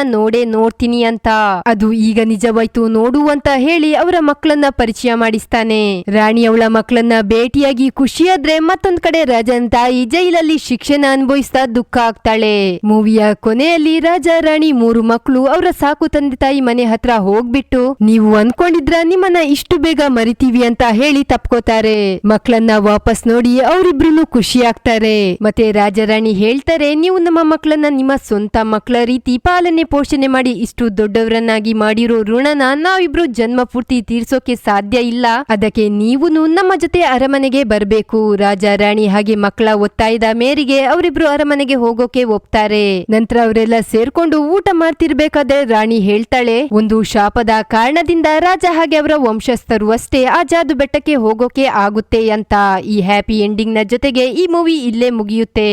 ನೋಡ್ತೀನಿ ಅಂತ, ಅದು ಈಗ ನಿಜವಾಯ್ತು ನೋಡು ಅಂತ ಹೇಳಿ ಅವರ ಮಕ್ಕಳನ್ನ ಪರಿಚಯ ಮಾಡಿಸ್ತಾನೆ. ರಾಣಿ ಅವಳ ಮಕ್ಕಳನ್ನ ಭೇಟಿಯಾಗಿ ಖುಷಿಯಾದ್ರೆ ಮತ್ತೊಂದ್ ಕಡೆ ರಾಜನ್ ತಾಯಿ ಜೈಲಲ್ಲಿ ಶಿಕ್ಷೆನ ಅನುಭವಿಸ್ತಾ ದುಃಖ ಆಗ್ತಾಳೆ. ಮೂವಿಯ ಕೊನೆಯಲ್ಲಿ ರಾಜ ರಾಣಿ 3 ಮಕ್ಕಳು ಅವರ ಸಾಕು ತಂದೆ ತಾಯಿ ಮನೆ ಹತ್ರ ಹೋಗ್ಬಿಟ್ಟು, ನೀವು ಅನ್ಕೊಂಡಿದ್ರ ನಿಮ್ಮನ್ನ ಇಷ್ಟು ಬೇಗ ಮರಿತೀವಿ ಅಂತ ಹೇಳಿ ತಪ್ಕೋತಾರೆ. ಮಕ್ಕಳನ್ನ ವಾಪಸ್ ನೋಡಿ ಅವರಿಬ್ರು ಖುಷಿ ಆಗ್ತಾರೆ. ಮತ್ತೆ ರಾಜಾರಾಣಿ ಹೇಳ್ತಾರೆ, ನೀವು ನಮ್ಮ ಮಕ್ಕಳನ್ನ ನಿಮ್ಮ ಸ್ವಂತ ಮಕ್ಕಳ ರೀತಿ ಪಾಲನೆ ಪೋಷಣೆ ಮಾಡಿ ಇಷ್ಟು ದೊಡ್ಡವರನ್ನಾಗಿ ಮಾಡಿರೋ ಋಣನ ನಾವಿಬ್ರು ಜನ್ಮ ಪೂರ್ತಿ ತೀರ್ಸೋಕೆ ಸಾಧ್ಯ ಇಲ್ಲ. ಅದಕ್ಕೆ ನೀವುನು ನಮ್ಮ ಜೊತೆ ಅರಮನೆಗೆ ಬರ್ಬೇಕು. ರಾಜಾ ರಾಣಿ ಹಾಗೆ ಮಕ್ಕಳ ಒತ್ತಾಯದ ಮೇರೆಗೆ ಅವರಿಬ್ರು ಅರಮನೆಗೆ ಹೋಗೋಕೆ ಒಪ್ತಾರೆ. ನಂತರ ಅವರೆಲ್ಲ ಸೇರ್ಕೊಂಡು ಊಟ ಮಾಡ್ತಿರ್ಬೇಕಾದ್ರೆ ರಾಣಿ ಹೇಳ್ತಾಳೆ, ಒಂದು ಶಾಪದ ಕಾರಣದಿಂದ ರಾಜ ಹಾಗೆ ಅವರ ವಂಶಸ್ಥರು ಅಷ್ಟೇ ಆ ಜಾದು ಬೆಟ್ಟಕ್ಕೆ ಹೋಗೋಕೆ ಆಗುತ್ತೆ ಅಂತ. ಈ ಹ್ಯಾಪಿ ಎಂಡಿಂಗ್ ನ ಜೊತೆಗೆ ಈ ಮೂವಿ ಇಲ್ಲೇ ಮುಗಿಯುತ್ತೆ.